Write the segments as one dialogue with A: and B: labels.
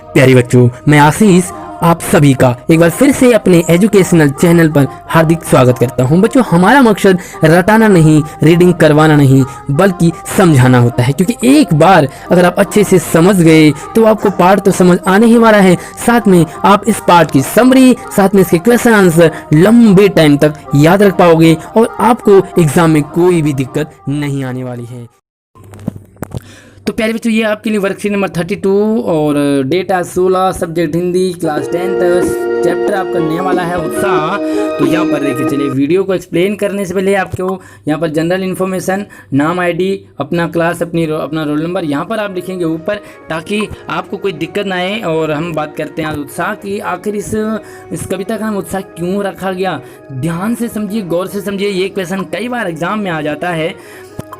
A: प्यारे बच्चों, मैं आशीष आप सभी का एक बार फिर से अपने एजुकेशनल चैनल पर हार्दिक स्वागत करता हूं। बच्चों, हमारा मकसद रटाना नहीं, रीडिंग करवाना नहीं, बल्कि समझाना होता है। क्योंकि एक बार अगर आप अच्छे से समझ गए तो आपको पाठ तो समझ आने ही वाला है, साथ में आप इस पाठ की समरी, साथ में इसके क्वेश्चन आंसर लंबे टाइम तक याद रख पाओगे और आपको एग्जाम में कोई भी दिक्कत नहीं आने वाली है। तो प्यारे बच्चों, ये आपके लिए वर्कशीट नंबर 32 और data 16, subject Hindi, class 10 chapter आपका नया वाला है उत्साह। तो यहाँ पर देखिए, चलिए वीडियो को एक्सप्लेन करने से पहले आपको यहाँ पर जनरल इन्फॉर्मेशन, नाम, आईडी, अपना क्लास, अपना रोल नंबर यहाँ पर आप लिखेंगे ऊपर, ताकि आपको कोई दिक्कत ना आए। और हम बात करते हैं आज उत्साह की। आखिर इस कविता का नाम उत्साह क्यों रखा गया, ध्यान से समझिए, गौर से समझिए। ये क्वेश्चन कई बार एग्जाम में आ जाता है।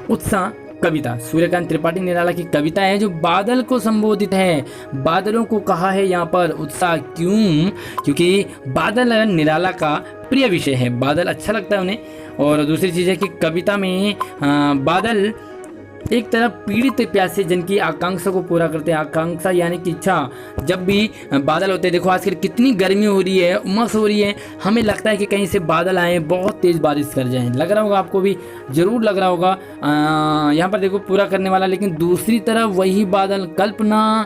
A: उत्साह कविता सूर्यकांत त्रिपाठी निराला की कविता है जो बादल को संबोधित है। बादलों को कहा है यहाँ पर उत्साह, क्यों? क्योंकि बादल निराला का प्रिय विषय है, बादल अच्छा लगता है उन्हें। और दूसरी चीज़ है कि कविता में बादल एक तरफ पीड़ित प्यासे जन की आकांक्षा को पूरा करते हैं। आकांक्षा यानी कि इच्छा। जब भी बादल होते हैं, देखो आजकल कितनी गर्मी हो रही है, उमस हो रही है, हमें लगता है कि कहीं से बादल आए, बहुत तेज़ बारिश कर जाएं। लग रहा होगा आपको भी, ज़रूर लग रहा होगा। यहाँ पर देखो पूरा करने वाला, लेकिन दूसरी तरफ वही बादल कल्पना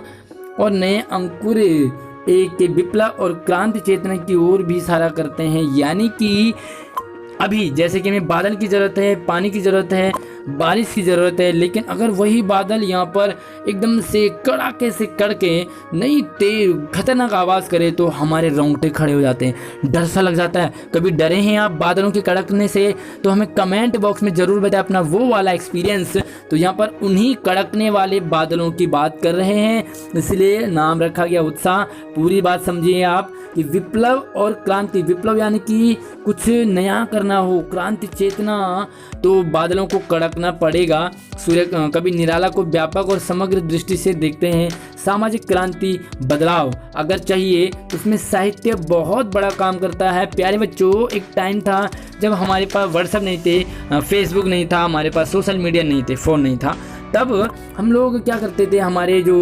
A: और नए अंकुर एक के विप्लव और क्रांति चेतना की ओर भी इशारा करते हैं। यानी कि अभी जैसे कि हमें बादल की ज़रूरत है, पानी की ज़रूरत है, बारिश की ज़रूरत है, लेकिन अगर वही बादल यहाँ पर एकदम से कड़ाके से कड़के नई तेज खतरनाक आवाज़ करे तो हमारे रोंगटे खड़े हो जाते हैं, डर सा लग जाता है। कभी डरे हैं आप बादलों के कड़कने से? तो हमें कमेंट बॉक्स में ज़रूर बताएं अपना वो वाला एक्सपीरियंस। तो यहाँ पर उन्हीं कड़कने वाले बादलों की बात कर रहे हैं, इसलिए नाम रखा गया उत्साह। पूरी बात समझिए आप कि विप्लव और क्रांति, विप्लव यानी कि कुछ नया करना हो, क्रांति चेतना, तो बादलों को कड़कना पड़ेगा। सूर्य कवि निराला को व्यापक और समग्र दृष्टि से देखते हैं। सामाजिक क्रांति, बदलाव अगर चाहिए तो उसमें साहित्य बहुत बड़ा काम करता है। प्यारे बच्चों, एक टाइम था जब हमारे पास व्हाट्सएप नहीं थे, फेसबुक नहीं था, हमारे पास सोशल मीडिया नहीं थे, फ़ोन नहीं था। तब हम लोग क्या करते थे, हमारे जो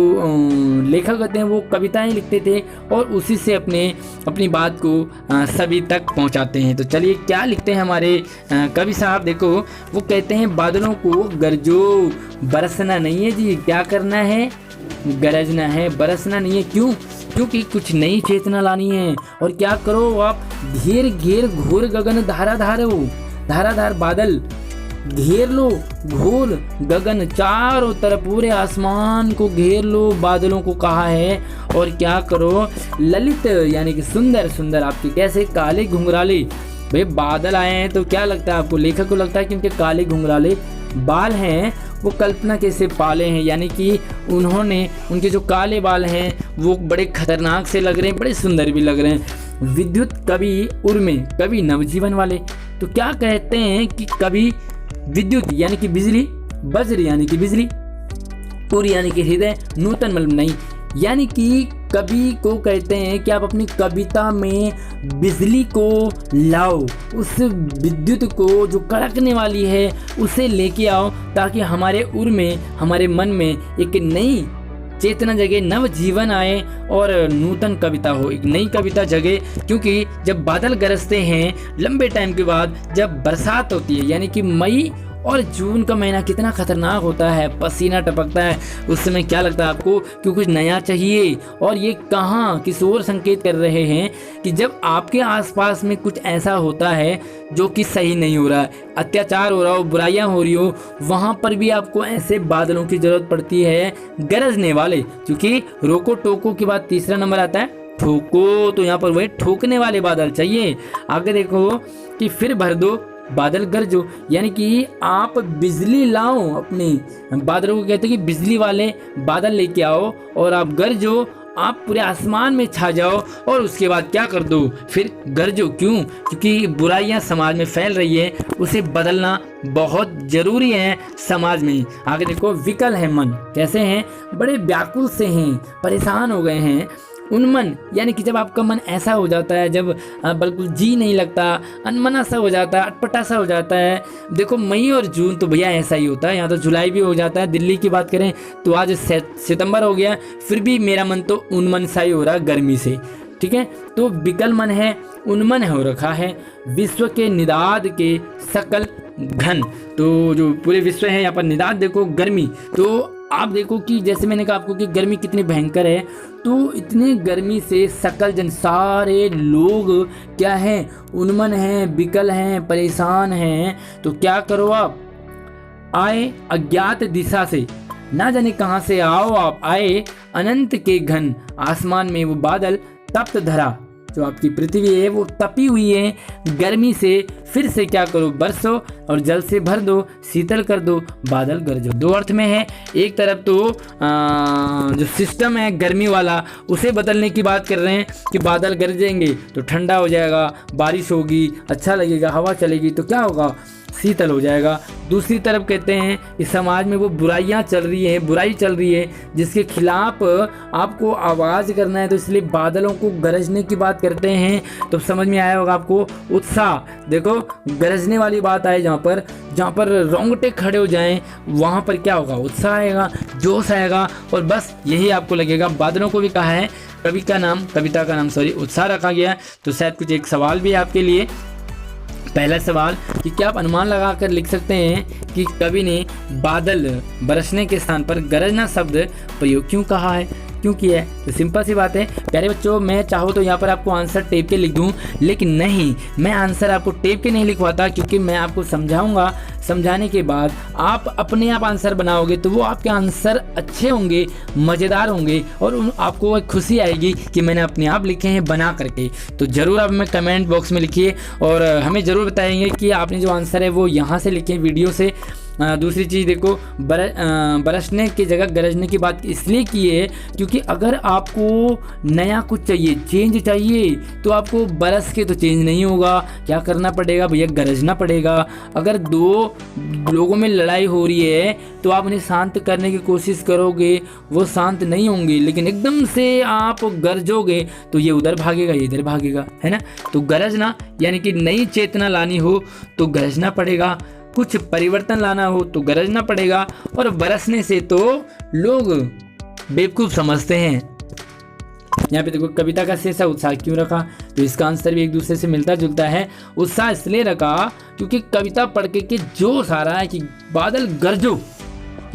A: लेखक होते हैं वो कविताएं लिखते थे और उसी से अपनी बात को सभी तक पहुंचाते हैं। तो चलिए क्या लिखते हैं हमारे कवि साहब, देखो वो कहते हैं बादलों को गरजो, बरसना नहीं है जी, क्या करना है? गरजना है, बरसना नहीं है। क्यों? क्योंकि कुछ नई चेतना लानी है। और क्या करो आप? घेर घेर घोर गगन धाराधार हो, धाराधार बादल घेर लो, घोर गगन, चारों तरफ पूरे आसमान को घेर लो, बादलों को कहा है। और क्या करो? ललित यानी कि सुंदर सुंदर आपके कैसे काले घुंघराले। भाई बादल आए हैं तो क्या लगता है आपको? लेखक को लगता है कि उनके काले घुंघराले बाल हैं वो कल्पना कैसे पाले हैं, यानी कि उनके जो काले बाल हैं वो बड़े खतरनाक से लग रहे हैं, बड़े सुंदर भी लग रहे हैं। विद्युत कवि उर्मे, कवि नवजीवन वाले। तो क्या कहते हैं कि कवि विद्युत यानी कि बिजली, वज्र यानी कि बिजली, उर यानी कि हृदय, नूतन मतलब नहीं, यानी कि कवि को कहते हैं कि आप अपनी कविता में बिजली को लाओ, उस विद्युत को जो कड़कने वाली है उसे लेके आओ, ताकि हमारे उर में, हमारे मन में एक नई चेतना जगे, नव जीवन आए और नूतन कविता हो, एक नई कविता जगे। क्योंकि जब बादल गरजते हैं लंबे टाइम के बाद, जब बरसात होती है, यानी कि मई और जून का महीना कितना खतरनाक होता है, पसीना टपकता है, उस समय क्या लगता है आपको कि कुछ नया चाहिए। और ये कहाँ किस ओर संकेत कर रहे हैं कि जब आपके आसपास में कुछ ऐसा होता है जो कि सही नहीं हो रहा है, अत्याचार हो रहा हो, बुराइयां हो रही हो, वहाँ पर भी आपको ऐसे बादलों की ज़रूरत पड़ती है, गरजने वाले। क्योंकि रोको टोको के बाद तीसरा नंबर आता है ठोको, तो यहाँ पर वही ठोकने वाले बादल चाहिए। आगे देखो कि फिर भर दो बादल गरजो, यानी कि आप बिजली लाओ, अपने बादलों को कहते हैं कि बिजली वाले बादल लेके आओ और आप गरजो, आप पूरे आसमान में छा जाओ। और उसके बाद क्या कर दो? फिर गरजो। क्यों? क्योंकि बुराइयां समाज में फैल रही है, उसे बदलना बहुत जरूरी है समाज में। आगे देखो, विकल है मन, कैसे हैं? बड़े व्याकुल से हैं, परेशान हो गए हैं। उन्मन यानी कि जब आपका मन ऐसा हो जाता है, जब बिल्कुल जी नहीं लगता, अनमना सा हो जाता है, अटपटा सा हो जाता है। देखो मई और जून तो भैया ऐसा ही होता है, यहाँ तो जुलाई भी हो जाता है। दिल्ली की बात करें तो आज सितंबर हो गया, फिर भी मेरा मन तो उन्मन सा ही हो रहा है गर्मी से। ठीक है, तो विकल मन है, उन्मन हो रखा है। विश्व के निदाद के सकल घन, तो जो पूरे विश्व है यहाँ पर निदाद देखो गर्मी, तो आप देखो कि जैसे मैंने कहा आपको कि गर्मी कितनी भयंकर है, तो इतनी गर्मी से सकल जन सारे लोग क्या हैं, उन्मन हैं, विकल हैं, परेशान हैं। तो क्या करो आप, आए अज्ञात दिशा से, ना जाने कहाँ से आओ आप, आए अनंत के घन, आसमान में वो बादल तप्त धरा, जो आपकी पृथ्वी है वो तपी हुई है गर्मी से, फिर से क्या करो, बरसो और जल से भर दो, शीतल कर दो, बादल गरजो। दो अर्थ में है, एक तरफ तो जो सिस्टम है गर्मी वाला उसे बदलने की बात कर रहे हैं कि बादल गरजेंगे तो ठंडा हो जाएगा, बारिश होगी, अच्छा लगेगा, हवा चलेगी तो क्या होगा, शीतल हो जाएगा। दूसरी तरफ कहते हैं इस समाज में वो बुराइयां चल रही है, बुराई चल रही है जिसके खिलाफ आपको आवाज़ करना है, तो इसलिए बादलों को गरजने की बात करते हैं। तो समझ में आया होगा आपको, उत्साह देखो गरजने वाली बात आए, जहाँ पर रोंगटे खड़े हो जाएं वहाँ पर क्या होगा, उत्साह आएगा, जोश आएगा, और बस यही आपको लगेगा। बादलों को भी कहा है, कविता का नाम उत्साह रखा गया। तो शायद कुछ एक सवाल भी है आपके लिए। पहला सवाल कि क्या आप अनुमान लगाकर लिख सकते हैं कि कवि ने बादल बरसने के स्थान पर गरजना शब्द प्रयोग क्यों कहा है, क्यों किया है? तो सिंपल सी बात है प्यारे बच्चों, मैं चाहूँ तो यहाँ पर आपको आंसर टेप के लिख दूँ, लेकिन नहीं, मैं आंसर आपको टेप के नहीं लिखवाता, क्योंकि मैं आपको समझाऊंगा, समझाने के बाद आप अपने आप आंसर बनाओगे तो वो आपके आंसर अच्छे होंगे, मज़ेदार होंगे, और आपको एक खुशी आएगी कि मैंने अपने आप लिखे हैं बना करके। तो ज़रूर आप हमें कमेंट बॉक्स में लिखिए और हमें ज़रूर बताएंगे कि आपने जो आंसर है वो यहाँ से लिखे वीडियो से। दूसरी चीज़ देखो, बरसने की जगह गरजने की बात इसलिए की है क्योंकि अगर आपको नया कुछ चाहिए, चेंज चाहिए, तो आपको बरस के तो चेंज नहीं होगा, क्या करना पड़ेगा भैया, गरजना पड़ेगा। अगर दो लोगों में लड़ाई हो रही है तो आप उन्हें शांत करने की कोशिश करोगे, वो शांत नहीं होंगे, लेकिन एकदम से आप गरजोगे तो ये उधर भागेगा, ये इधर भागेगा, है ना। तो गरजना यानी कि नई चेतना लानी हो तो गरजना पड़ेगा, कुछ परिवर्तन लाना हो तो गरजना पड़ेगा, और बरसने से तो लोग बेवकूफ़ समझते हैं। यहाँ पे देखो कविता का शीर्षक उत्साह क्यों रखा, तो इसका आंसर भी एक दूसरे से मिलता जुलता है। उत्साह इसलिए रखा क्योंकि कविता पढ़ के जोश आ रहा है कि बादल गरजो,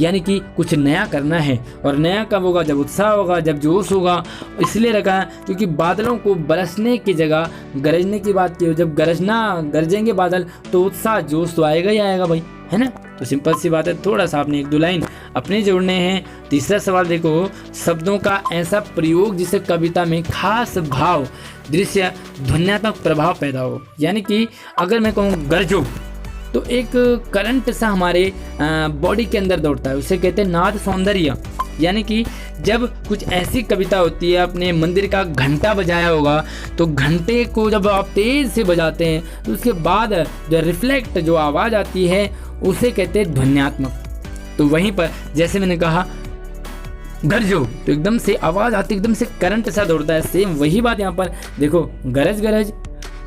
A: यानी कि कुछ नया करना है, और नया कब होगा, जब उत्साह होगा, जब जोश होगा। इसलिए रखा क्योंकि बादलों को बरसने की जगह गरजने की बात की हो, जब गरजेंगे बादल तो उत्साह जोश तो आएगा ही आएगा भाई, है ना। तो सिंपल सी बात है, थोड़ा सा आपने एक दो लाइन अपने जोड़ने हैं। तीसरा सवाल देखो, शब्दों का ऐसा प्रयोग जिससे कविता में खास भाव, दृश्य, ध्वन्यात्मक प्रभाव पैदा हो। यानी कि अगर मैं कहूँ गरजो तो एक करंट सा हमारे बॉडी के अंदर दौड़ता है, उसे कहते हैं नाद सौंदर्य। यानी कि जब कुछ ऐसी कविता होती है, अपने मंदिर का घंटा बजाया होगा, तो घंटे को जब आप तेज से बजाते हैं तो उसके बाद जो रिफ्लेक्ट जो आवाज़ आती है उसे कहते हैं ध्वन्यात्मक। तो वहीं पर जैसे मैंने कहा गरजो तो एकदम से आवाज़ आती, एकदम से करंट सा दौड़ता है, सेम वही बात यहाँ पर देखो, गरज गरज,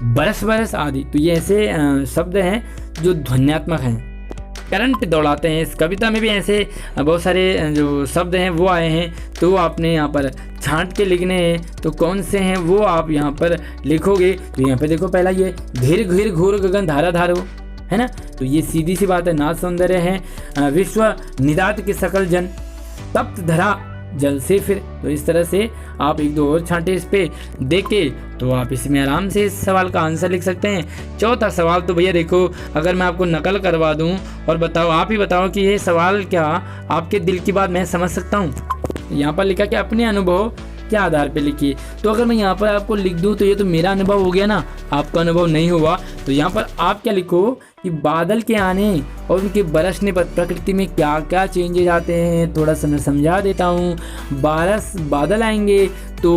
A: बरस बरस आदि, तो ये ऐसे शब्द हैं जो ध्वन्यात्मक हैं, करंट दौड़ाते हैं। इस कविता में भी ऐसे बहुत सारे जो शब्द हैं वो आए हैं, तो आपने यहाँ पर छांट के लिखने हैं, तो कौन से हैं वो आप यहाँ पर लिखोगे। तो यहाँ पे देखो पहला ये धीर घीर घूर गगन धारा धारो, है ना, तो ये सीधी सी बात है, नाद सौंदर्य है। विश्व निदात के सकल जन, तप्त धरा जल से फिर। तो इस तरह से आप एक दो और छांटे इस पे देके तो आप इसमें आराम से इस सवाल का आंसर लिख सकते हैं। चौथा सवाल तो भैया देखो, अगर मैं आपको नकल करवा दूं और बताओ, आप ही बताओ कि ये सवाल क्या आपके दिल की बात मैं समझ सकता हूं। यहाँ पर लिखा कि अपने अनुभव क्या आधार पे लिखिए। तो अगर मैं यहाँ पर आपको लिख दूँ तो ये तो मेरा अनुभव हो गया ना, आपका अनुभव नहीं हुआ। तो यहाँ पर आप क्या लिखो कि बादल के आने और उनके बरसने पर प्रकृति में क्या क्या चेंजेस आते हैं, थोड़ा सा मैं समझा देता हूँ। बादल आएंगे
B: तो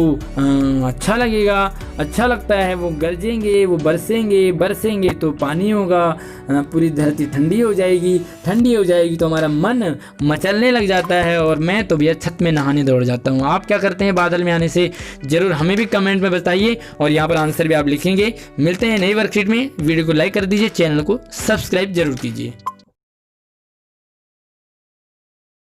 B: अच्छा लगेगा, अच्छा लगता है। वो गरजेंगे, वो बरसेंगे तो पानी होगा, पूरी धरती ठंडी हो जाएगी, ठंडी हो जाएगी तो हमारा मन मचलने लग जाता है और मैं तो भैया छत में नहाने दौड़ जाता हूँ। आप क्या करते हैं बादल में आने से, ज़रूर हमें भी कमेंट में बताइए और यहाँ पर आंसर भी आप लिखेंगे। मिलते हैं नई वर्कशीट में, वीडियो को लाइक कर दीजिए, चैनल को सब्सक्राइब जरूर कीजिए।